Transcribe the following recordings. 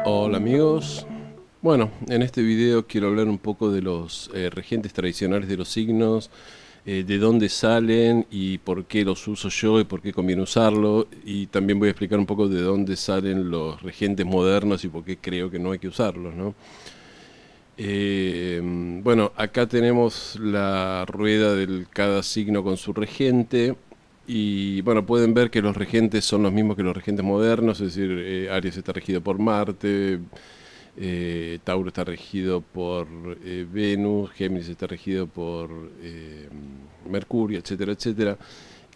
Hola amigos, bueno, en este video quiero hablar un poco de los regentes tradicionales de los signos, de dónde salen y por qué los uso yo y por qué conviene usarlo, y también voy a explicar un poco de dónde salen los regentes modernos y por qué creo que no hay que usarlos, ¿no? Bueno, acá tenemos la rueda de cada signo con su regente. Y bueno, pueden ver que los regentes son los mismos que los regentes modernos, es decir, Aries está regido por Marte, Tauro está regido por Venus, Géminis está regido por Mercurio, etcétera, etcétera.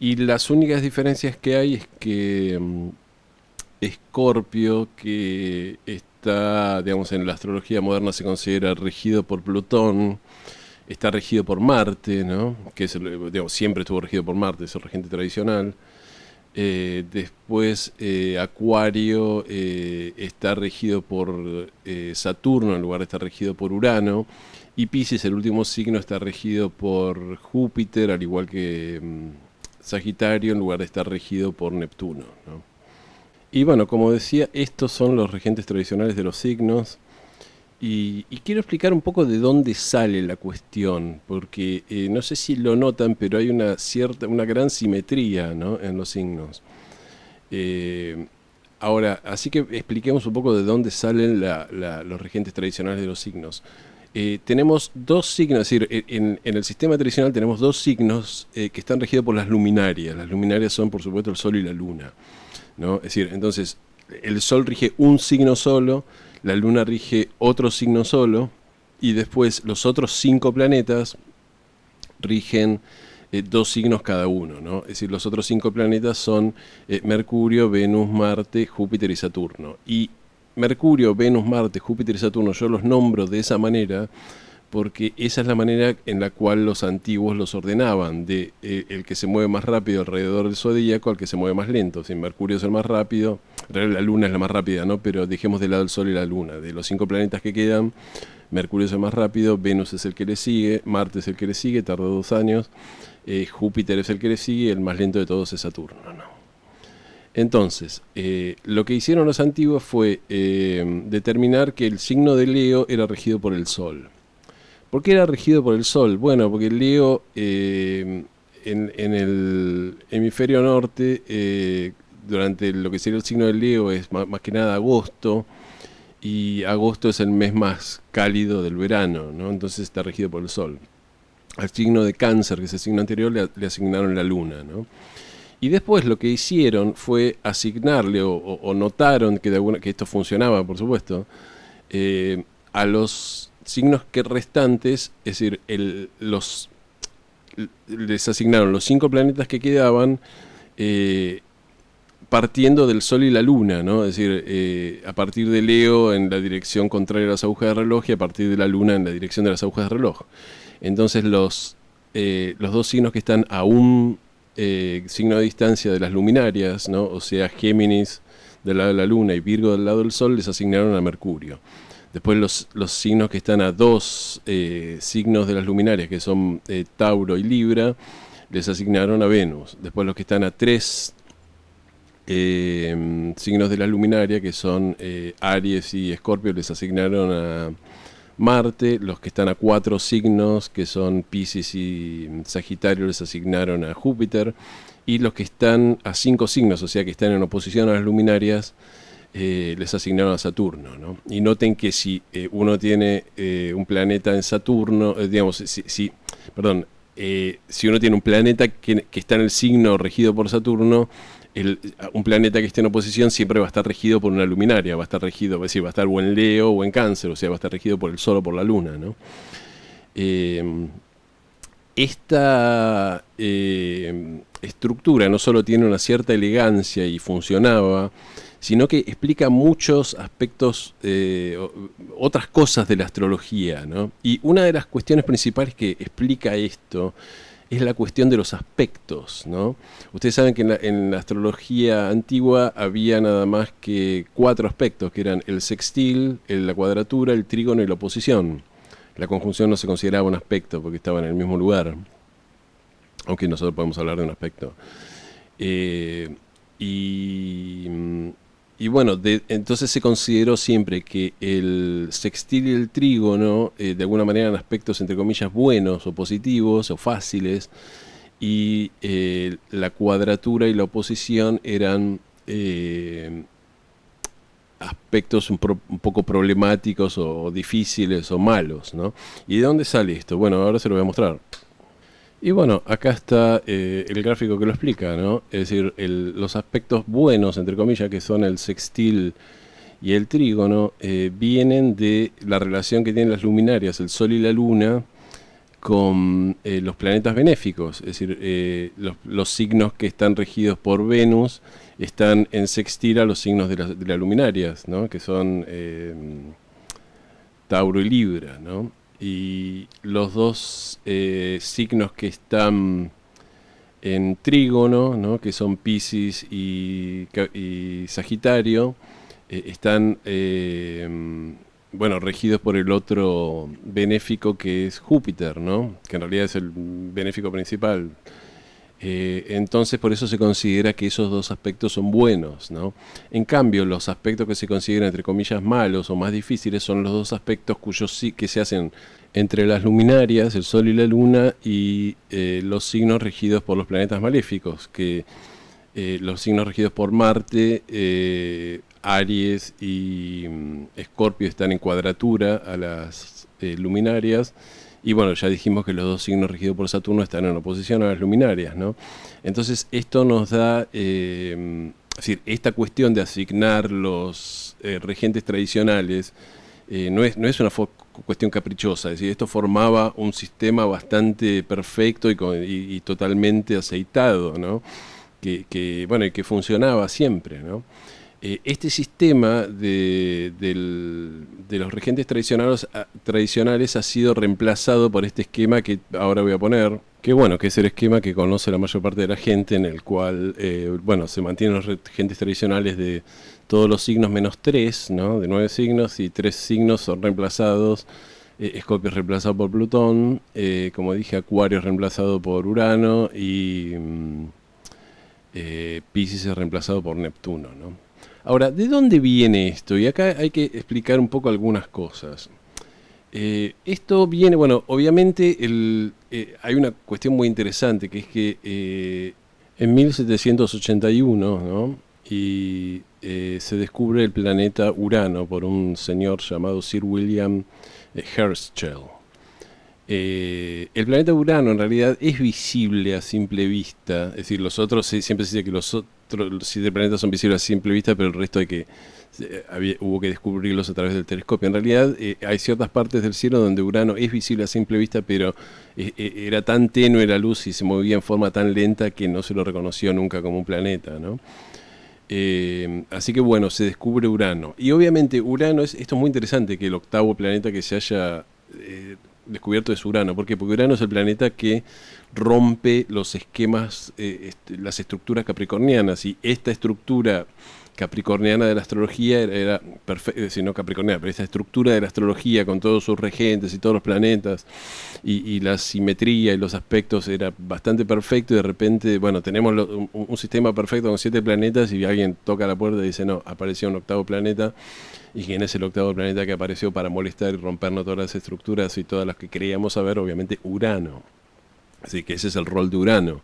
Y las únicas diferencias que hay es que Escorpio, que está, digamos, en la astrología moderna se considera regido por Plutón, está regido por Marte, ¿no? Que es digamos, siempre estuvo regido por Marte, es el regente tradicional. Después Acuario está regido por Saturno en lugar de estar regido por Urano. Y Piscis, el último signo, está regido por Júpiter, al igual que Sagitario, en lugar de estar regido por Neptuno, ¿no? Y bueno, como decía, estos son los regentes tradicionales de los signos. Y quiero explicar un poco de dónde sale la cuestión, porque no sé si lo notan, pero hay una gran simetría, ¿no?, en los signos. Eh, Ahora, así que expliquemos un poco de dónde salen los regentes tradicionales de los signos. Tenemos dos signos, es decir, en el sistema tradicional tenemos dos signos que están regidos por las luminarias. Las luminarias son, por supuesto, el Sol y la Luna, ¿no? Es decir, entonces, el Sol rige un signo solo, la Luna rige otro signo solo, y después los otros 5 planetas rigen dos signos cada uno, ¿no? Es decir, los otros 5 planetas son Mercurio, Venus, Marte, Júpiter y Saturno. Y Mercurio, Venus, Marte, Júpiter y Saturno yo los nombro de esa manera porque esa es la manera en la cual los antiguos los ordenaban, de el que se mueve más rápido alrededor del zodíaco al que se mueve más lento. Si Mercurio es el más rápido, en realidad la Luna es la más rápida, ¿no? Pero dejemos de lado el Sol y la Luna. De los 5 planetas que quedan, Mercurio es el más rápido, Venus es el que le sigue, Marte es el que le sigue, tardó 2 años, Júpiter es el que le sigue, y el más lento de todos es Saturno, ¿no? Entonces, lo que hicieron los antiguos fue determinar que el signo de Leo era regido por el Sol. ¿Por qué era regido por el Sol? Bueno, porque Leo en el hemisferio norte, durante lo que sería el signo de Leo, es más que nada agosto, y agosto es el mes más cálido del verano, ¿no? Entonces está regido por el Sol. Al signo de Cáncer, que es el signo anterior, le asignaron la Luna, ¿no? Y después lo que hicieron fue asignarle, o notaron que esto funcionaba, por supuesto, a los signos que restantes, es decir, les asignaron los 5 planetas que quedaban partiendo del Sol y la Luna, ¿no? Es decir, a partir de Leo en la dirección contraria a las agujas de reloj, y a partir de la Luna en la dirección de las agujas de reloj. Entonces los dos signos que están a un signo de distancia de las luminarias, ¿no? O sea, Géminis del lado de la Luna y Virgo del lado del Sol, les asignaron a Mercurio. Después los signos que están a 2 signos de las luminarias, que son Tauro y Libra, les asignaron a Venus. Después los que están a 3 signos de la luminaria, que son Aries y Escorpio, les asignaron a Marte. Los que están a 4 signos, que son Piscis y Sagitario, les asignaron a Júpiter. Y los que están a 5 signos, o sea que están en oposición a las luminarias, les asignaron a Saturno, ¿no? Y noten que si uno tiene un planeta en Saturno, digamos, si uno tiene un planeta que está en el signo regido por Saturno, un planeta que esté en oposición siempre va a estar regido por una luminaria, va a estar regido, es decir, va a estar o en Leo o en Cáncer, o sea, va a estar regido por el Sol o por la Luna, ¿no? Esta estructura no solo tiene una cierta elegancia y funcionaba, sino que explica muchos aspectos, otras cosas de la astrología, ¿no? Y una de las cuestiones principales que explica esto es la cuestión de los aspectos, ¿no? Ustedes saben que en la astrología antigua había nada más que 4 aspectos, que eran el sextil, la cuadratura, el trígono y la oposición. La conjunción no se consideraba un aspecto porque estaba en el mismo lugar, aunque nosotros podemos hablar de un aspecto. Y y bueno, entonces se consideró siempre que el sextil y el trígono, de alguna manera, eran aspectos entre comillas buenos o positivos o fáciles, y la cuadratura y la oposición eran aspectos un poco problemáticos o difíciles o malos, ¿no? ¿Y de dónde sale esto? Bueno, ahora se lo voy a mostrar. Y bueno, acá está el gráfico que lo explica, ¿no? Es decir, los aspectos buenos, entre comillas, que son el sextil y el trígono, vienen de la relación que tienen las luminarias, el Sol y la Luna, con los planetas benéficos. Es decir, los signos que están regidos por Venus están en sextil a los signos de las luminarias, ¿no? Que son Tauro y Libra, ¿no? Y los dos signos que están en trígono, ¿no? Que son Piscis y Sagitario, están bueno, regidos por el otro benéfico que es Júpiter, ¿no? Que en realidad es el benéfico principal. Entonces por eso se considera que esos dos aspectos son buenos, ¿no? En cambio, los aspectos que se consideran entre comillas malos o más difíciles son los dos aspectos que se hacen entre las luminarias, el Sol y la Luna, y los signos regidos por los planetas maléficos, que los signos regidos por Marte, Aries y Escorpio están en cuadratura a las luminarias. Y bueno, ya dijimos que los dos signos regidos por Saturno están en oposición a las luminarias, ¿no? Entonces esto nos da, es decir, esta cuestión de asignar los regentes tradicionales no es una cuestión caprichosa, es decir, esto formaba un sistema bastante perfecto y totalmente aceitado, ¿no? Bueno, y que funcionaba siempre, ¿no? Este sistema de los regentes tradicionales ha sido reemplazado por este esquema que ahora voy a poner, que bueno, que es el esquema que conoce la mayor parte de la gente, en el cual, bueno, se mantienen los regentes tradicionales de todos los signos menos 3, ¿no? De 9 signos, y 3 signos son reemplazados. Escorpio es reemplazado por Plutón, como dije, Acuario es reemplazado por Urano, y Piscis es reemplazado por Neptuno, ¿no? Ahora, ¿de dónde viene esto? Y acá hay que explicar un poco algunas cosas. Esto viene, bueno, obviamente hay una cuestión muy interesante, que es que en 1781, ¿no? Y se descubre el planeta Urano por un señor llamado Sir William Herschel. El planeta Urano en realidad es visible a simple vista, es decir, los otros, siempre se dice que los 7 planetas son visibles a simple vista, pero el resto hubo que descubrirlos a través del telescopio. En realidad hay ciertas partes del cielo donde Urano es visible a simple vista, pero era tan tenue la luz y se movía en forma tan lenta que no se lo reconoció nunca como un planeta, ¿no? Así que bueno, se descubre Urano. Y obviamente Urano, esto es muy interesante, que el octavo planeta que se haya descubierto es Urano. ¿Por qué? Porque Urano es el planeta que rompe los esquemas, las estructuras capricornianas, y esta estructura capricorniana de la astrología era perfecta, es decir, no capricorniana, pero esta estructura de la astrología con todos sus regentes y todos los planetas y la simetría y los aspectos era bastante perfecto, y de repente, bueno, tenemos un sistema perfecto con 7 planetas, y alguien toca la puerta y dice, no, apareció un octavo planeta. ¿Y quién es el octavo planeta que apareció para molestar y rompernos todas las estructuras y todas las que creíamos saber? Obviamente Urano. Así que ese es el rol de Urano.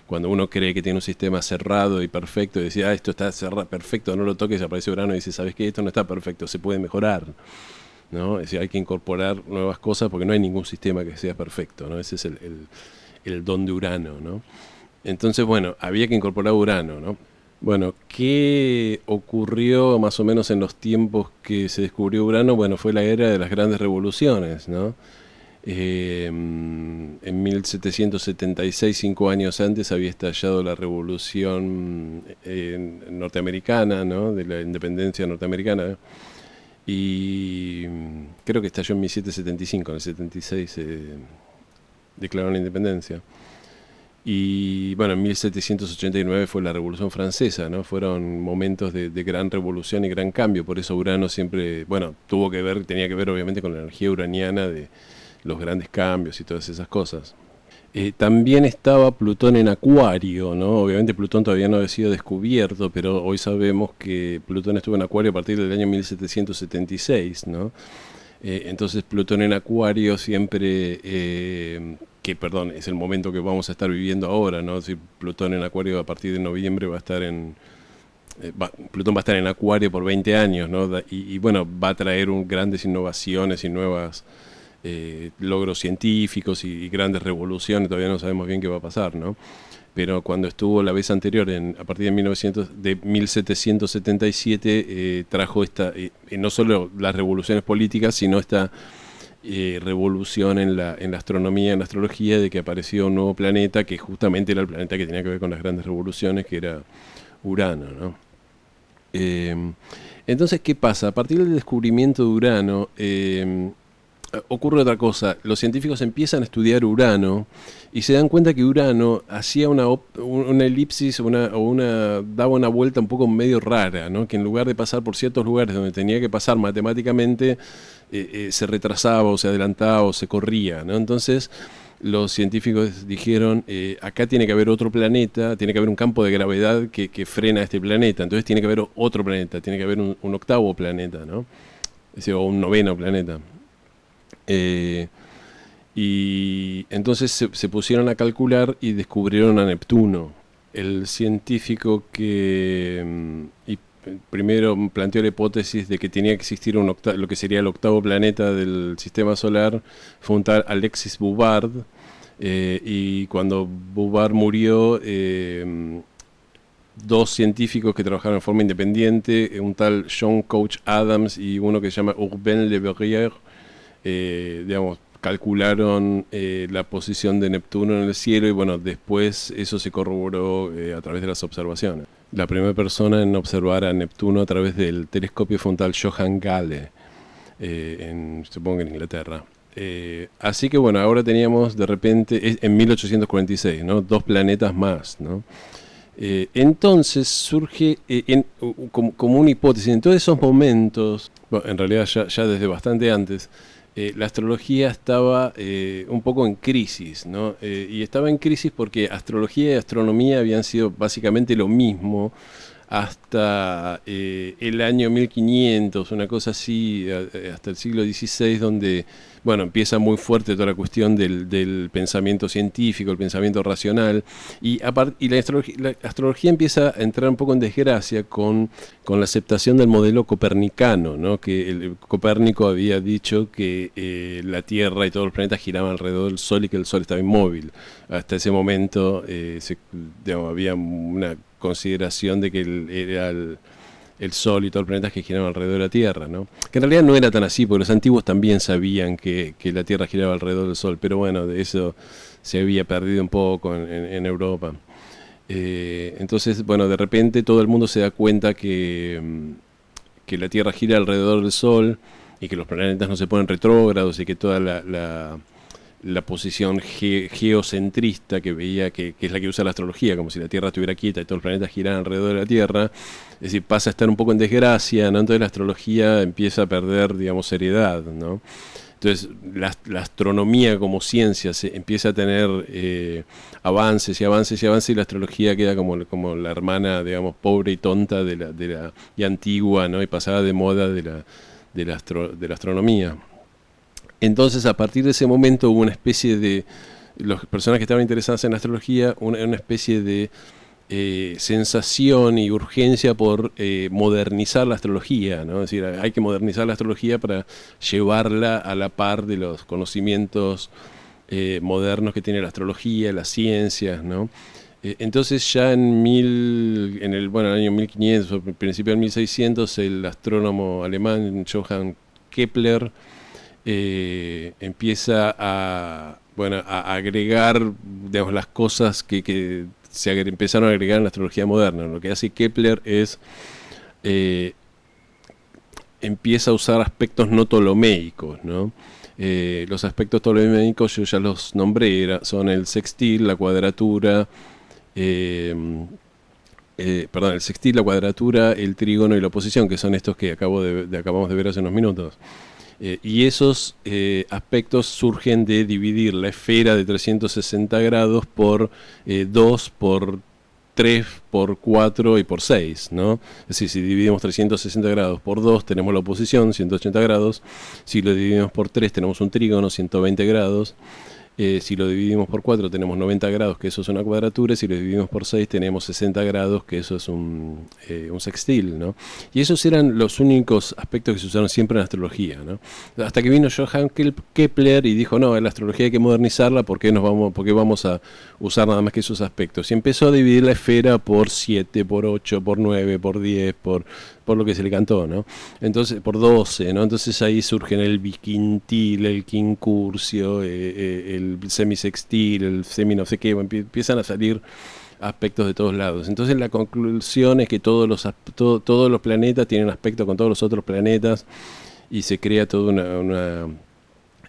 Cuando uno cree que tiene un sistema cerrado y perfecto, y dice, esto está cerrado, perfecto, no lo toques, aparece Urano y dice, ¿sabes qué? Esto no está perfecto, se puede mejorar, ¿no? Es decir, hay que incorporar nuevas cosas porque no hay ningún sistema que sea perfecto, ¿no? Ese es el don de Urano, ¿no? Entonces, bueno, había que incorporar Urano, ¿no? Bueno, ¿qué ocurrió más o menos en los tiempos que se descubrió Urano? Bueno, fue la era de las grandes revoluciones, ¿no? En 1776, 5 años antes, había estallado la revolución norteamericana, ¿no? De la independencia norteamericana, ¿no? Y creo que estalló en 1775, en el 76 se declaró la independencia. Y bueno, en 1789 fue la Revolución Francesa, ¿no? Fueron momentos de gran revolución y gran cambio. Por eso Urano siempre, bueno, tenía que ver obviamente con la energía uraniana de los grandes cambios y todas esas cosas. También estaba Plutón en Acuario, ¿no? Obviamente Plutón todavía no había sido descubierto, pero hoy sabemos que Plutón estuvo en Acuario a partir del año 1776, ¿no? Entonces Plutón en Acuario siempre, perdón, es el momento que vamos a estar viviendo ahora, ¿no? Si Plutón en Acuario a partir de noviembre va a estar Plutón va a estar en Acuario por 20 años, ¿no? Y bueno, va a traer grandes innovaciones y nuevas logros científicos y grandes revoluciones. Todavía no sabemos bien qué va a pasar, ¿no? Pero cuando estuvo la vez anterior, a partir de 1777, trajo no solo las revoluciones políticas, sino esta revolución en la astronomía, en la astrología, de que apareció un nuevo planeta, que justamente era el planeta que tenía que ver con las grandes revoluciones, que era Urano, ¿no? Entonces, ¿qué pasa? A partir del descubrimiento de Urano, ocurre otra cosa. Los científicos empiezan a estudiar Urano y se dan cuenta que Urano hacía una elipsis daba una vuelta un poco medio rara, ¿no? Que en lugar de pasar por ciertos lugares donde tenía que pasar matemáticamente, se retrasaba o se adelantaba o se corría, ¿no? Entonces los científicos dijeron, acá tiene que haber otro planeta, tiene que haber un campo de gravedad que frena a este planeta, entonces tiene que haber otro planeta, tiene que haber un octavo planeta, ¿no? Es decir, o un noveno planeta. Y entonces se pusieron a calcular y descubrieron a Neptuno. El científico primero planteó la hipótesis de que tenía que existir lo que sería el octavo planeta del sistema solar fue un tal Alexis Bouvard, y cuando Bouvard murió, dos científicos que trabajaron de forma independiente, un tal John Couch Adams y uno que se llama Urbain Le Verrier, calcularon la posición de Neptuno en el cielo, y bueno, después eso se corroboró a través de las observaciones. La primera persona en observar a Neptuno a través del telescopio fue un tal Johann Galle, supongo que en Inglaterra. Así que bueno, ahora teníamos de repente, en 1846, ¿no? Dos planetas más, ¿no? Entonces surge como una hipótesis. En todos esos momentos, bueno, en realidad ya desde bastante antes, la astrología estaba un poco en crisis, ¿no? Y estaba en crisis porque astrología y astronomía habían sido básicamente lo mismo hasta el año 1500, una cosa así, hasta el siglo XVI, donde, bueno, empieza muy fuerte toda la cuestión del pensamiento científico, el pensamiento racional, y la astrología empieza a entrar un poco en desgracia con la aceptación del modelo copernicano, ¿no? Que Copérnico había dicho que la Tierra y todos los planetas giraban alrededor del Sol y que el Sol estaba inmóvil. Hasta ese momento había una consideración de que era el Sol y todos los planetas que giraban alrededor de la Tierra, ¿no? Que en realidad no era tan así, porque los antiguos también sabían que la Tierra giraba alrededor del Sol, pero bueno, de eso se había perdido un poco en Europa. Entonces, bueno, de repente todo el mundo se da cuenta que la Tierra gira alrededor del Sol y que los planetas no se ponen retrógrados y que toda la posición geocentrista que veía, que es la que usa la astrología, como si la Tierra estuviera quieta y todos los planetas giraran alrededor de la Tierra, es decir, pasa a estar un poco en desgracia, ¿no? Entonces la astrología empieza a perder, digamos, seriedad, ¿no? Entonces la astronomía como ciencia empieza a tener avances y avances y avances, y la astrología queda como la hermana, digamos, pobre y tonta y antigua, ¿no? Y pasada de moda de la astronomía. Entonces, a partir de ese momento hubo una especie de, las personas que estaban interesadas en la astrología, una especie de sensación y urgencia por modernizar la astrología, ¿no? Es decir, hay que modernizar la astrología para llevarla a la par de los conocimientos modernos que tiene la astrología, las ciencias, ¿no? Entonces ya en el año 1500, o principio del 1600, el astrónomo alemán Johann Kepler empieza a agregar, digamos, las cosas que se empezaron a agregar en la astrología moderna. Lo que hace Kepler es empieza a usar aspectos no ptolomeicos, ¿no? Los aspectos ptolomeicos yo ya los nombré, son el sextil, la cuadratura, el sextil, la cuadratura, el trígono y la oposición, que son estos que acabamos de ver hace unos minutos. Y esos aspectos surgen de dividir la esfera de 360 grados por 2, por 3, por 4 y por 6, ¿no? Es decir, si dividimos 360 grados por 2 tenemos la oposición, 180 grados. Si lo dividimos por 3 tenemos un trígono, 120 grados. Si lo dividimos por 4 tenemos 90 grados, que eso es una cuadratura. Si lo dividimos por 6 tenemos 60 grados, que eso es un sextil, ¿no? Y esos eran los únicos aspectos que se usaron siempre en la astrología, ¿no? Hasta que vino Johann Kepler y dijo, no, en la astrología hay que modernizarla, ¿por qué vamos a usar nada más que esos aspectos? Y empezó a dividir la esfera por 7, por 8, por 9, por 10, por lo que se le cantó, ¿no? Entonces, por 12, ¿no? Entonces ahí surgen el biquintil, el quincurcio, el semisextil, el semi no sé qué, empiezan a salir aspectos de todos lados. Entonces la conclusión es que todos los planetas tienen aspecto con todos los otros planetas y se crea toda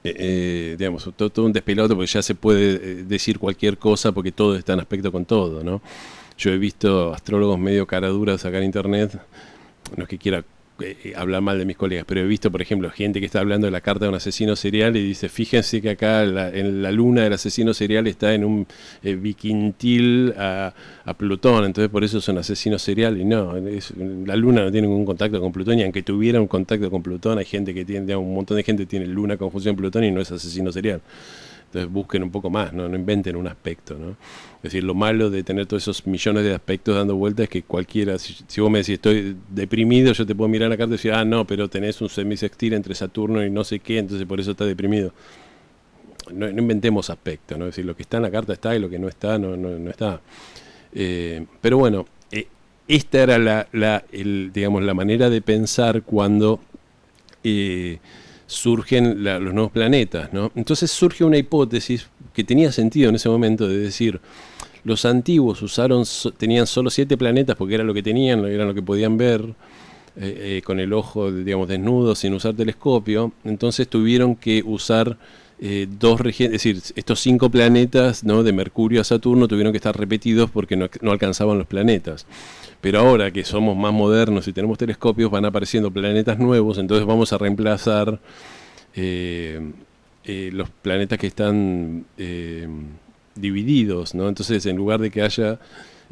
digamos, todo un despelote, porque ya se puede decir cualquier cosa porque todo está en aspecto con todo, ¿no? Yo he visto astrólogos medio caraduras acá en internet. No es que quiera hablar mal de mis colegas, pero he visto, por ejemplo, gente que está hablando de la carta de un asesino serial y dice, fíjense que acá en la luna del asesino serial está en un biquintil a Plutón, entonces por eso es un asesino serial. Y no, la luna no tiene ningún contacto con Plutón, y aunque tuviera un contacto con Plutón, hay gente que tiene, digamos, un montón de gente tiene luna conjunción Plutón y no es asesino serial. Entonces busquen un poco más, no inventen un aspecto, ¿no? Es decir, lo malo de tener todos esos millones de aspectos dando vueltas es que cualquiera, si vos me decís estoy deprimido, yo te puedo mirar la carta y decir, no, pero tenés un semisextil entre Saturno y no sé qué, entonces por eso estás deprimido. No inventemos aspectos, ¿no? Es decir, lo que está en la carta está y lo que no está, no está. Pero bueno, esta era digamos, la manera de pensar cuando surgen los nuevos planetas, ¿no? Entonces surge una hipótesis que tenía sentido en ese momento, de decir, los antiguos tenían solo 7 planetas porque era lo que tenían, era lo que podían ver con el ojo, digamos, desnudo, sin usar telescopio. Entonces tuvieron que usar 2 regiones, es decir, estos 5 planetas, ¿no?, de Mercurio a Saturno tuvieron que estar repetidos porque no alcanzaban los planetas. Pero ahora que somos más modernos y tenemos telescopios, van apareciendo planetas nuevos, entonces vamos a reemplazar los planetas que están divididos, ¿no? Entonces, en lugar de que haya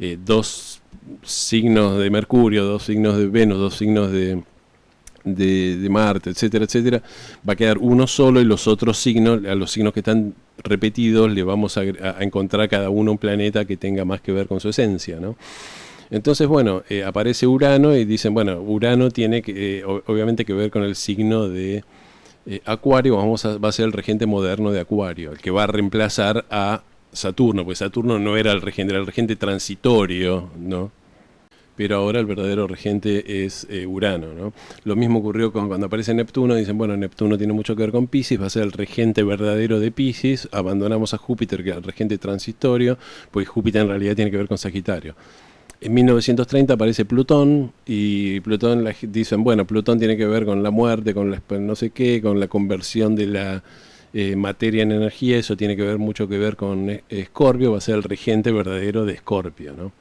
2 signos de Mercurio, 2 signos de Venus, 2 signos de Marte, etcétera, etcétera, va a quedar uno solo, y los otros signos, a los signos que están repetidos, le vamos a encontrar cada uno un planeta que tenga más que ver con su esencia, ¿no? Entonces, bueno, aparece Urano y dicen, bueno, Urano tiene obviamente que ver con el signo de Acuario, va a ser el regente moderno de Acuario, el que va a reemplazar a Saturno, porque Saturno no era era el regente transitorio, ¿no? Pero ahora el verdadero regente es Urano, ¿no? Lo mismo ocurrió cuando aparece Neptuno, dicen, bueno, Neptuno tiene mucho que ver con Piscis, va a ser el regente verdadero de Piscis, abandonamos a Júpiter, que era el regente transitorio, pues Júpiter en realidad tiene que ver con Sagitario. En 1930 aparece Plutón, y Plutón dicen, bueno, Plutón tiene que ver con la muerte, con no sé qué, con la conversión de la materia en energía, eso tiene mucho que ver con Escorpio, va a ser el regente verdadero de Escorpio, ¿no?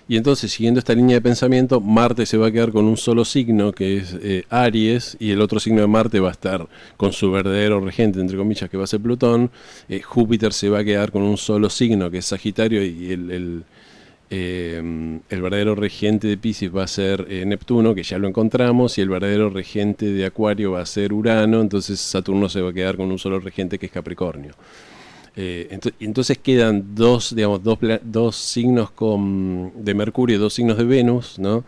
Y entonces, siguiendo esta línea de pensamiento, Marte se va a quedar con un solo signo, que es Aries, y el otro signo de Marte va a estar con su verdadero regente, entre comillas, que va a ser Plutón. Júpiter se va a quedar con un solo signo, que es Sagitario, y el verdadero regente de Piscis va a ser Neptuno, que ya lo encontramos, y el verdadero regente de Acuario va a ser Urano. Entonces Saturno se va a quedar con un solo regente, que es Capricornio. Entonces quedan dos signos de Mercurio, 2 signos de Venus, ¿no?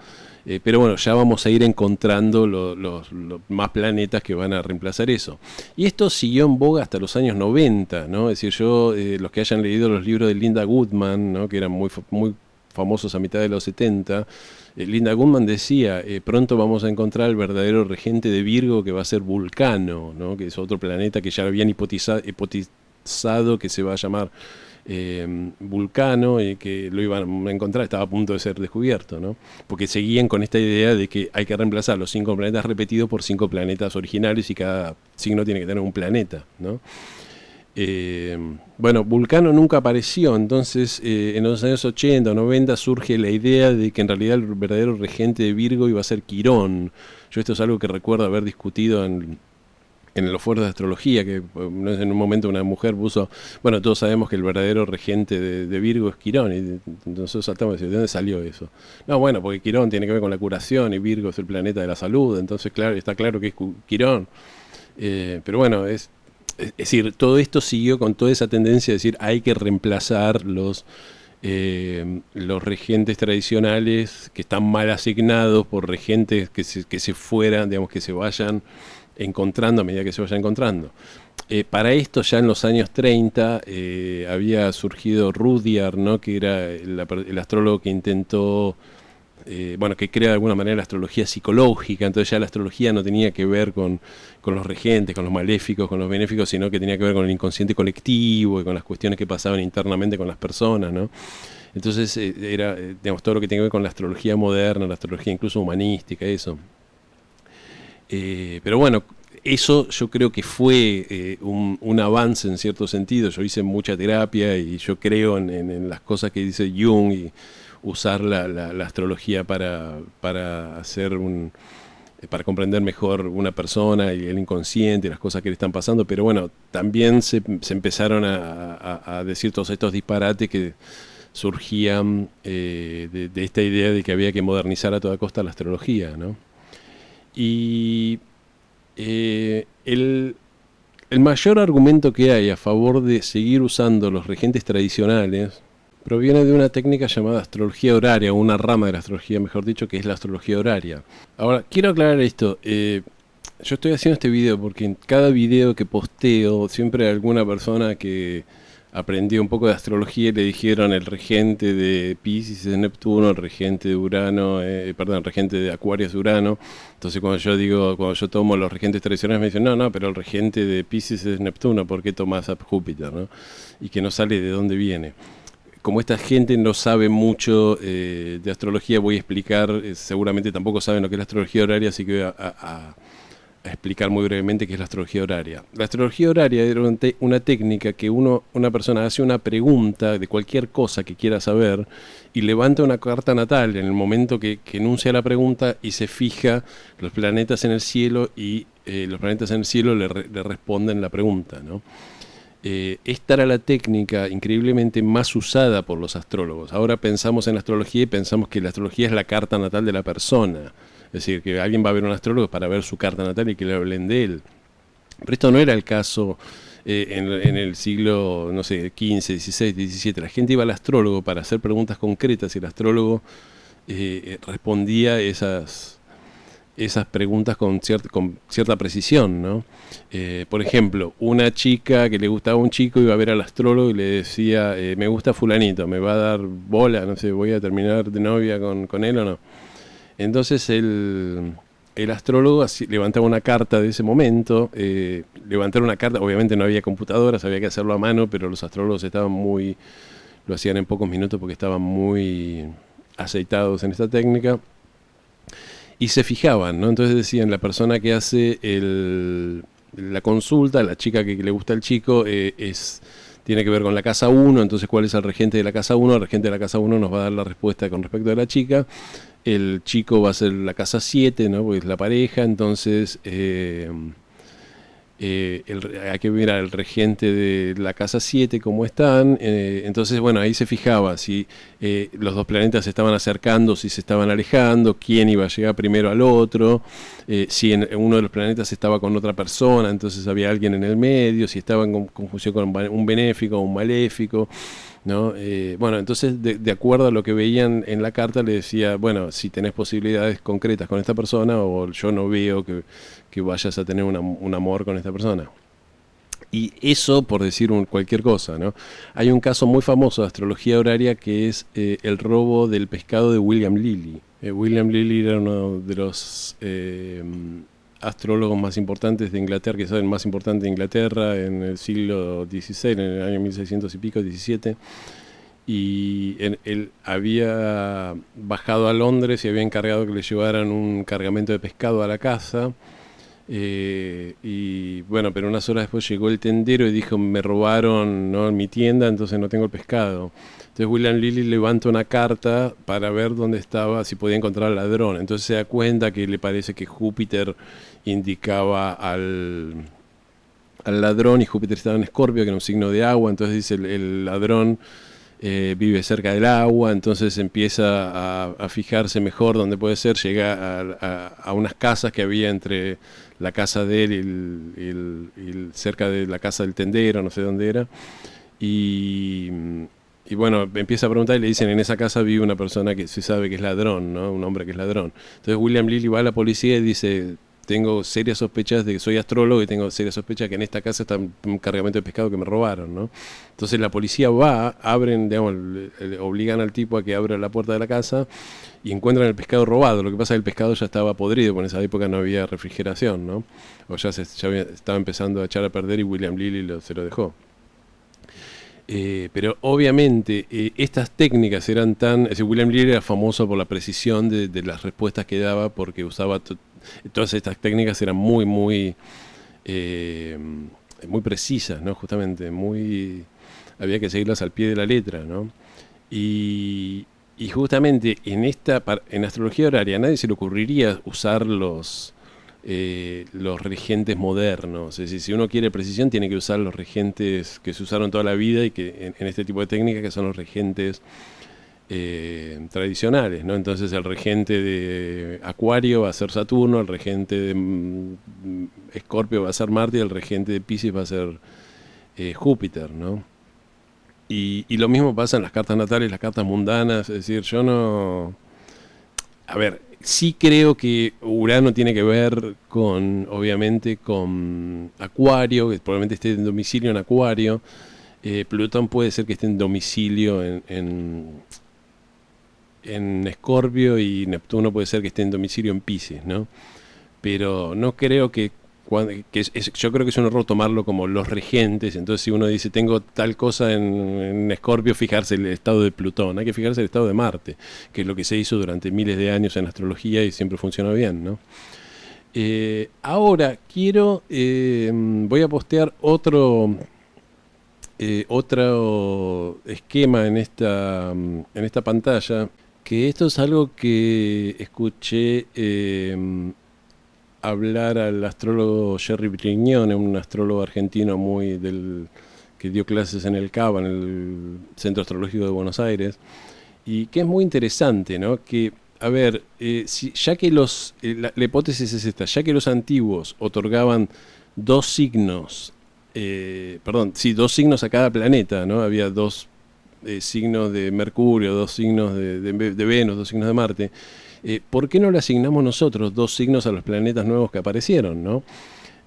Pero bueno, ya vamos a ir encontrando los más planetas que van a reemplazar eso. Y esto siguió en boga hasta los años 90, ¿no? Es decir, los que hayan leído los libros de Linda Goodman, ¿no?, que eran muy famosos a mitad de los 70, Linda Goodman decía, pronto vamos a encontrar el verdadero regente de Virgo, que va a ser Vulcano, ¿no?, que es otro planeta que ya habían hipotizado que se va a llamar Vulcano, y que lo iban a encontrar, estaba a punto de ser descubierto, ¿no? Porque seguían con esta idea de que hay que reemplazar los 5 planetas repetidos por 5 planetas originales, y cada signo tiene que tener un planeta, ¿no? Bueno, Vulcano nunca apareció, entonces en los años 80 o 90 surge la idea de que en realidad el verdadero regente de Virgo iba a ser Quirón. Yo esto es algo que recuerdo haber discutido en en los foros de astrología, que en un momento una mujer puso, bueno, todos sabemos que el verdadero regente de Virgo es Quirón, y nosotros saltamos a decir, ¿de dónde salió eso? No, bueno, porque Quirón tiene que ver con la curación y Virgo es el planeta de la salud, entonces claro, está claro que es Quirón. Pero bueno, es decir, todo esto siguió con toda esa tendencia de decir hay que reemplazar los regentes tradicionales que están mal asignados por regentes que se fueran, digamos, que se vayan encontrando a medida que se vaya encontrando. Para esto ya en los años 30 había surgido Rudyard, ¿no? Que era el astrólogo que intentó, bueno, que crea de alguna manera la astrología psicológica, entonces ya la astrología no tenía que ver con los regentes, con los maléficos, con los benéficos, sino que tenía que ver con el inconsciente colectivo y con las cuestiones que pasaban internamente con las personas, ¿no? Entonces era, digamos, todo lo que tiene que ver con la astrología moderna, la astrología incluso humanística, eso. Pero bueno, eso yo creo que fue un avance en cierto sentido. Yo hice mucha terapia y yo creo en las cosas que dice Jung y usar la astrología para hacer para comprender mejor una persona y el inconsciente y las cosas que le están pasando. Pero bueno, también se empezaron a decir todos estos disparates que surgían de esta idea de que había que modernizar a toda costa la astrología, ¿no? Y el mayor argumento que hay a favor de seguir usando los regentes tradicionales proviene de una técnica llamada astrología horaria, o una rama de la astrología, mejor dicho, que es la astrología horaria. Ahora, quiero aclarar esto. Yo estoy haciendo este video porque en cada video que posteo siempre hay alguna persona que aprendió un poco de astrología y le dijeron el regente de Piscis es Neptuno, el regente de Urano, perdón, el regente de Acuario es Urano. Entonces cuando yo tomo los regentes tradicionales me dicen, no, pero el regente de Piscis es Neptuno, ¿por qué tomás a Júpiter, no? Y que no sale de dónde viene. Como esta gente no sabe mucho de astrología, voy a explicar, seguramente tampoco saben lo que es la astrología horaria, así que voy a explicar muy brevemente qué es la astrología horaria. La astrología horaria era una técnica que una persona hace una pregunta de cualquier cosa que quiera saber y levanta una carta natal en el momento que enuncia la pregunta y se fija los planetas en el cielo y los planetas en el cielo le responden la pregunta, ¿no? Esta era la técnica increíblemente más usada por los astrólogos. Ahora pensamos en la astrología y pensamos que la astrología es la carta natal de la persona. Es decir, que alguien va a ver un astrólogo para ver su carta natal y que le hablen de él. Pero esto no era el caso en el siglo, no sé, XV, XVI, XVII. La gente iba al astrólogo para hacer preguntas concretas y el astrólogo respondía esas preguntas con cierta precisión, ¿no? Por ejemplo, una chica que le gustaba a un chico iba a ver al astrólogo y le decía, me gusta fulanito, me va a dar bola, no sé, voy a terminar de novia con él o no. Entonces el astrólogo levantaba una carta de ese momento, levantar una carta, obviamente no había computadoras, había que hacerlo a mano, pero los astrólogos lo hacían en pocos minutos porque estaban muy aceitados en esta técnica. Y se fijaban, ¿no? Entonces decían, la persona que hace la consulta, la chica que le gusta al chico, tiene que ver con la casa 1, entonces ¿cuál es el regente de la casa 1? El regente de la casa 1 nos va a dar la respuesta con respecto a la chica. El chico va a ser la casa 7, ¿no? Porque es la pareja, entonces hay que mirar al regente de la casa 7 cómo están. Entonces, bueno, ahí se fijaba si los dos planetas se estaban acercando, si se estaban alejando, quién iba a llegar primero al otro, si uno de los planetas estaba con otra persona, entonces había alguien en el medio, si estaba en conjunción con un benéfico o un maléfico, ¿no? Bueno, entonces de acuerdo a lo que veían en la carta le decía, bueno, si tenés posibilidades concretas con esta persona o yo no veo que vayas a tener un amor con esta persona. Y eso por decir cualquier cosa, ¿no? Hay un caso muy famoso de astrología horaria que es el robo del pescado de William Lilly. William Lilly era uno de los astrólogos más importantes de Inglaterra, que es el más importante de Inglaterra en el siglo XVI, en el año 1600 y pico, 17. Y él había bajado a Londres y había encargado que le llevaran un cargamento de pescado a la casa. Y bueno, pero unas horas después llegó el tendero y dijo, me robaron, ¿no?, en mi tienda, entonces no tengo el pescado. Entonces William Lilly levanta una carta para ver dónde estaba, si podía encontrar al ladrón. Entonces se da cuenta que le parece que Júpiter indicaba al ladrón y Júpiter estaba en Escorpio, que era un signo de agua, entonces dice el ladrón vive cerca del agua, entonces empieza a fijarse mejor dónde puede ser, llega a unas casas que había entre la casa de él y cerca de la casa del tendero, no sé dónde era, y, y bueno, empieza a preguntar y le dicen, en esa casa vive una persona que se sabe que es ladrón, ¿no? Un hombre que es ladrón. Entonces William Lilly va a la policía y dice, tengo serias sospechas de que soy astrólogo y tengo serias sospechas que en esta casa está un cargamento de pescado que me robaron, ¿no? Entonces la policía va, abren, digamos, le obligan al tipo a que abra la puerta de la casa y encuentran el pescado robado. Lo que pasa es que el pescado ya estaba podrido, porque en esa época no había refrigeración, ¿no? O ya estaba empezando a echar a perder y William Lilly se lo dejó. Pero obviamente estas técnicas eran tan... Es decir, William Lilly era famoso por la precisión de las respuestas que daba, porque usaba... Todas estas técnicas eran muy precisas, ¿no? Justamente, había que seguirlas al pie de la letra, ¿no? Y justamente en astrología horaria a nadie se le ocurriría usar los regentes modernos. Es decir, si uno quiere precisión tiene que usar los regentes que se usaron toda la vida y que en este tipo de técnicas, que son los regentes tradicionales, ¿no? Entonces el regente de Acuario va a ser Saturno, el regente de Escorpio va a ser Marte y el regente de Piscis va a ser Júpiter, ¿no? Y lo mismo pasa en las cartas natales, las cartas mundanas. Es decir, yo no... A ver, sí creo que Urano tiene que ver con, obviamente, con Acuario, que probablemente esté en domicilio en Acuario. Plutón puede ser que esté en domicilio en Escorpio, y Neptuno puede ser que esté en domicilio en Piscis, ¿no? Pero no creo yo creo que es un error tomarlo como los regentes. Entonces, si uno dice tengo tal cosa en Escorpio, fijarse el estado de Plutón. Hay que fijarse el estado de Marte, que es lo que se hizo durante miles de años en astrología y siempre funcionó bien, ¿no? Ahora voy a postear otro esquema en esta pantalla, que esto es algo que escuché hablar al astrólogo Jerry Brignone, un astrólogo argentino que dio clases en el CABA, en el Centro Astrológico de Buenos Aires, y que es muy interesante, ¿no? Que, a ver, ya que la hipótesis es esta, ya que los antiguos otorgaban dos signos a cada planeta, ¿no? Había dos signos de Mercurio, dos signos de Venus, dos signos de Marte. ¿Por qué no le asignamos nosotros dos signos a los planetas nuevos que aparecieron, ¿no?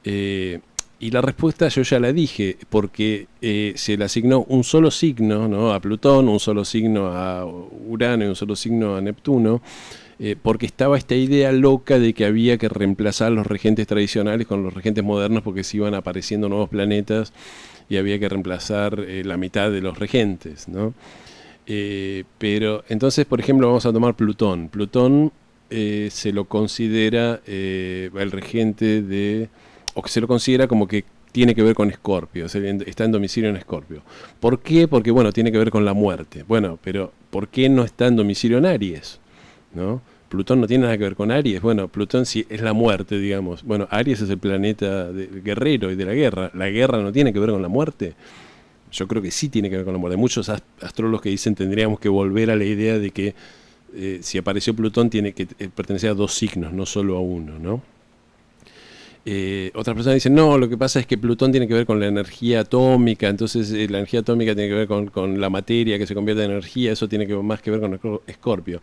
Y la respuesta yo ya la dije, porque se le asignó un solo signo, ¿no? A Plutón, un solo signo a Urano y un solo signo a Neptuno, porque estaba esta idea loca de que había que reemplazar los regentes tradicionales con los regentes modernos, porque se iban apareciendo nuevos planetas y había que reemplazar la mitad de los regentes, ¿no? Pero entonces, por ejemplo, vamos a tomar Plutón. Plutón se lo considera el regente o que se lo considera como que tiene que ver con Escorpio, está en domicilio en Escorpio. ¿Por qué? Porque, bueno, tiene que ver con la muerte. Bueno, pero ¿por qué no está en domicilio en Aries? ¿No? Plutón no tiene nada que ver con Aries. Bueno, Plutón sí es la muerte, digamos. Bueno, Aries es el planeta del guerrero y de la guerra. ¿La guerra no tiene que ver con la muerte? Yo creo que sí tiene que ver con la muerte. Hay muchos astrólogos que dicen tendríamos que volver a la idea de que si apareció Plutón tiene que pertenecer a dos signos, no solo a uno, ¿no? Otras personas dicen, no, lo que pasa es que Plutón tiene que ver con la energía atómica, entonces la energía atómica tiene que ver con la materia que se convierte en energía, eso tiene más que ver con Escorpio.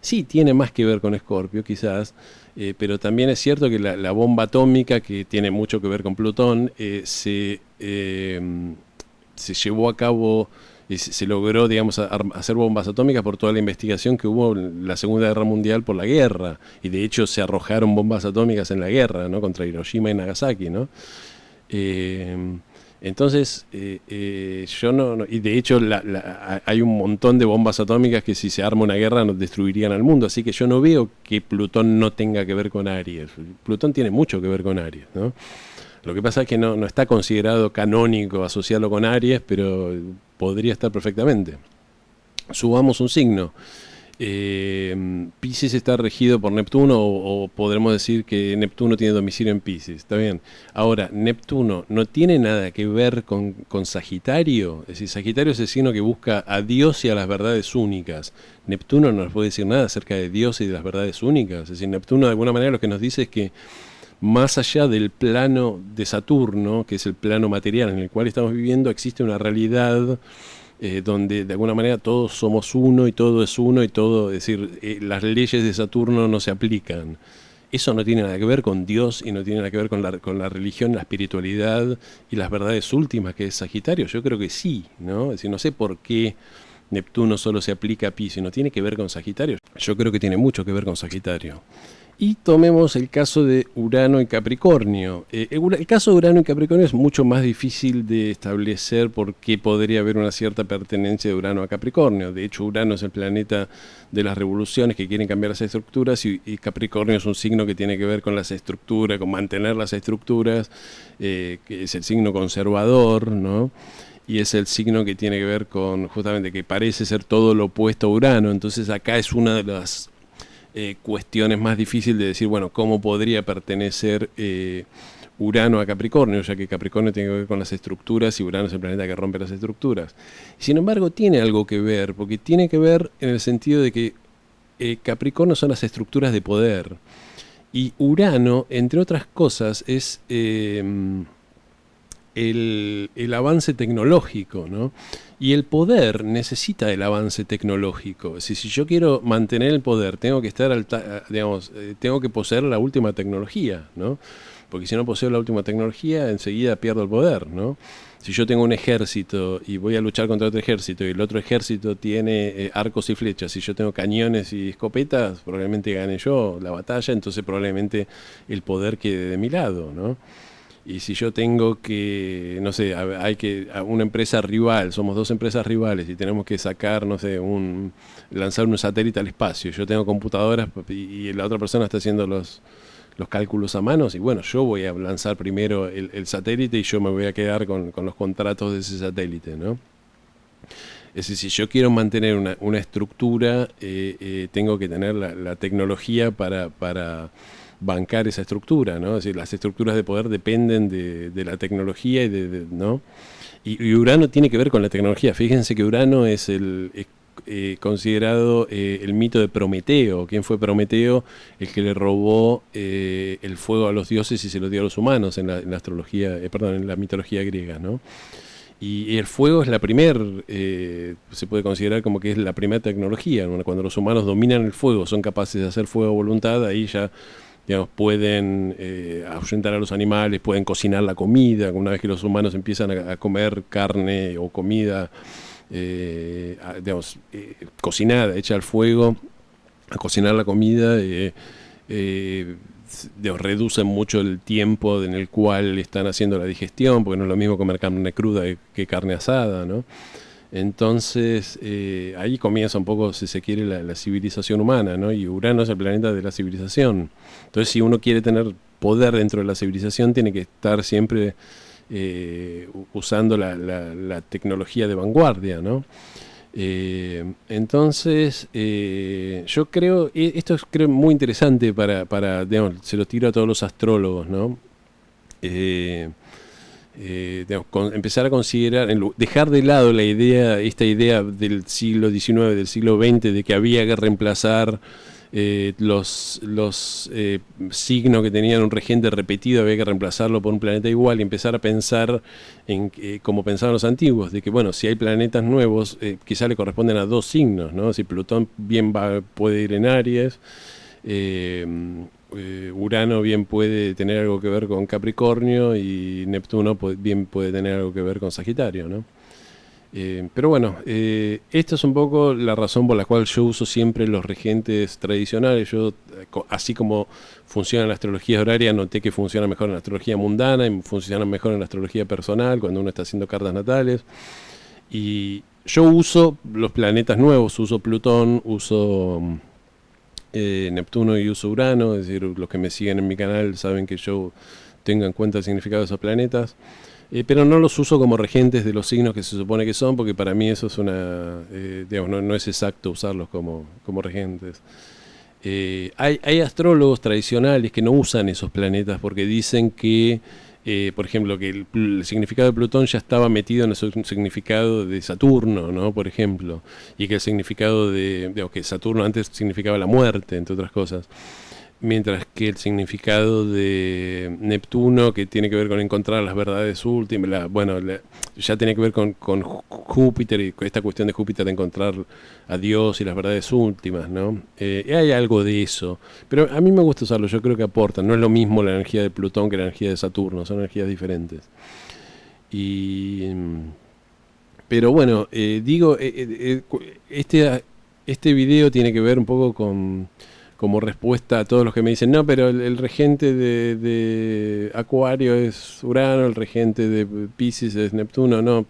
Sí, tiene más que ver con Escorpio, quizás, pero también es cierto que la bomba atómica, que tiene mucho que ver con Plutón, se llevó a cabo y se logró, digamos, hacer bombas atómicas por toda la investigación que hubo en la Segunda Guerra Mundial por la guerra, y de hecho se arrojaron bombas atómicas en la guerra, ¿no? Contra Hiroshima y Nagasaki, ¿no? Entonces, yo no, y de hecho hay un montón de bombas atómicas que si se arma una guerra nos destruirían al mundo, así que yo no veo que Plutón no tenga que ver con Aries. Plutón tiene mucho que ver con Aries, ¿no? Lo que pasa es que no está considerado canónico asociarlo con Aries, pero podría estar perfectamente. Subamos un signo. Piscis está regido por Neptuno o podremos decir que Neptuno tiene domicilio en Piscis, está bien. Ahora, Neptuno no tiene nada que ver con Sagitario, es decir, Sagitario es el signo que busca a Dios y a las verdades únicas. Neptuno no nos puede decir nada acerca de Dios y de las verdades únicas, es decir, Neptuno de alguna manera lo que nos dice es que más allá del plano de Saturno, que es el plano material en el cual estamos viviendo, existe una realidad donde de alguna manera todos somos uno y todo es uno y todo, es decir, las leyes de Saturno no se aplican. Eso no tiene nada que ver con Dios y no tiene nada que ver con la religión, la espiritualidad y las verdades últimas que es Sagitario. Yo creo que sí, ¿no? Es decir, no sé por qué Neptuno solo se aplica a Piscis, no tiene que ver con Sagitario. Yo creo que tiene mucho que ver con Sagitario. Y tomemos el caso de Urano y Capricornio. El caso de Urano y Capricornio es mucho más difícil de establecer porque podría haber una cierta pertenencia de Urano a Capricornio. De hecho, Urano es el planeta de las revoluciones que quieren cambiar las estructuras y Capricornio es un signo que tiene que ver con las estructuras, con mantener las estructuras, que es el signo conservador, ¿no? Y es el signo que tiene que ver con justamente que parece ser todo lo opuesto a Urano. Entonces acá es una de las cuestiones más difíciles de decir, bueno, cómo podría pertenecer Urano a Capricornio, ya que Capricornio tiene que ver con las estructuras y Urano es el planeta que rompe las estructuras. Sin embargo, tiene algo que ver, porque tiene que ver en el sentido de que Capricornio son las estructuras de poder. Y Urano, entre otras cosas, es el avance tecnológico, ¿no? Y el poder necesita el avance tecnológico. Si yo quiero mantener el poder, tengo que estar, tengo que poseer la última tecnología, ¿no? Porque si no poseo la última tecnología, enseguida pierdo el poder, ¿no? Si yo tengo un ejército y voy a luchar contra otro ejército y el otro ejército tiene arcos y flechas, si yo tengo cañones y escopetas, probablemente gane yo la batalla, entonces probablemente el poder quede de mi lado, ¿no? Y si yo tengo que, no sé, hay que a una empresa rival, somos dos empresas rivales y tenemos que sacar, no sé, lanzar un satélite al espacio. Yo tengo computadoras y la otra persona está haciendo los cálculos a manos y bueno, yo voy a lanzar primero el satélite y yo me voy a quedar con los contratos de ese satélite, ¿no? Es decir, si yo quiero mantener una estructura, tengo que tener la tecnología para bancar esa estructura, ¿no? Es decir, las estructuras de poder dependen de la tecnología ¿no? Y Urano tiene que ver con la tecnología. Fíjense que Urano es considerado el mito de Prometeo. ¿Quién fue Prometeo? El que le robó el fuego a los dioses y se lo dio a los humanos en la astrología, en la mitología griega, ¿no? Y el fuego es se puede considerar como que es la primera tecnología, ¿no? Cuando los humanos dominan el fuego, son capaces de hacer fuego a voluntad, ahí ya, digamos, pueden ahuyentar a los animales, pueden cocinar la comida. Una vez que los humanos empiezan a comer carne o comida, cocinada, hecha al fuego, a cocinar la comida, reducen mucho el tiempo en el cual están haciendo la digestión, porque no es lo mismo comer carne cruda que carne asada, ¿no? Entonces, ahí comienza un poco, si se quiere, la civilización humana, ¿no? Y Urano es el planeta de la civilización. Entonces, si uno quiere tener poder dentro de la civilización, tiene que estar siempre usando la tecnología de vanguardia, ¿no? Entonces, yo creo, esto es creo muy interesante digamos, se lo tiro a todos los astrólogos, ¿no? Digamos, empezar a considerar, dejar de lado esta idea del siglo XIX, del siglo XX, de que había que reemplazar los signos que tenían un regente repetido, había que reemplazarlo por un planeta igual y empezar a pensar como pensaban los antiguos, de que bueno, si hay planetas nuevos, quizá le corresponden a dos signos, ¿no? Si Plutón bien puede ir en Aries, Urano bien puede tener algo que ver con Capricornio y Neptuno bien puede tener algo que ver con Sagitario, ¿no? Pero bueno, esta es un poco la razón por la cual yo uso siempre los regentes tradicionales. Yo, así como funciona en la astrología horaria, noté que funciona mejor en la astrología mundana y funciona mejor en la astrología personal cuando uno está haciendo cartas natales. Y yo uso los planetas nuevos, uso Plutón, uso Neptuno y uso Urano. Es decir, los que me siguen en mi canal saben que yo tengo en cuenta el significado de esos planetas. pero no los uso como regentes de los signos que se supone que son, porque para mí eso es digamos, no es exacto usarlos como regentes. Hay astrólogos tradicionales que no usan esos planetas porque dicen que, por ejemplo, que el significado de Plutón ya estaba metido en el significado de Saturno, ¿no? Por ejemplo, y que el significado digamos, que Saturno antes significaba la muerte, entre otras cosas. Mientras que el significado de Neptuno, que tiene que ver con encontrar las verdades últimas, ya tiene que ver con Júpiter y con esta cuestión de Júpiter de encontrar a Dios y las verdades últimas, ¿no? Hay algo de eso, pero a mí me gusta usarlo, yo creo que aportan. No es lo mismo la energía de Plutón que la energía de Saturno, son energías diferentes. Y, pero bueno, este video tiene que ver un poco como respuesta a todos los que me dicen, no, pero el regente de Acuario es Urano, el regente de Piscis es Neptuno, no.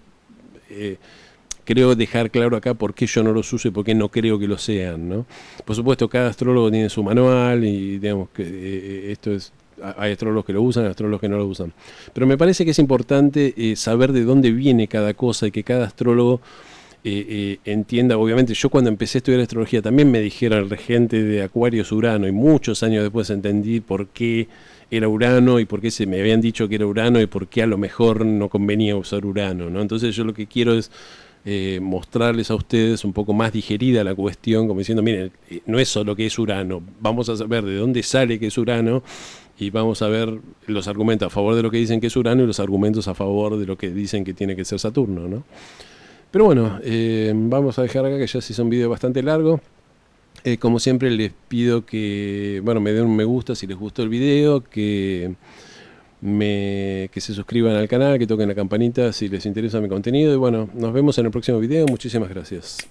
Creo dejar claro acá por qué yo no los uso y por qué no creo que lo sean, ¿no? Por supuesto, cada astrólogo tiene su manual y digamos que hay astrólogos que lo usan, astrólogos que no lo usan. Pero me parece que es importante saber de dónde viene cada cosa y que cada astrólogo entienda. Obviamente yo cuando empecé a estudiar astrología también me dijeron el regente de Acuario es Urano, y muchos años después entendí por qué era Urano y por qué se me habían dicho que era Urano y por qué a lo mejor no convenía usar Urano, ¿no? Entonces yo lo que quiero es mostrarles a ustedes un poco más digerida la cuestión, como diciendo, miren, no es solo que es Urano, vamos a saber de dónde sale que es Urano y vamos a ver los argumentos a favor de lo que dicen que es Urano y los argumentos a favor de lo que dicen que tiene que ser Saturno, ¿no? Pero bueno, vamos a dejar acá que ya se hizo un video bastante largo. Como siempre les pido que me den un me gusta si les gustó el video, que se suscriban al canal, que toquen la campanita si les interesa mi contenido. Y bueno, nos vemos en el próximo video. Muchísimas gracias.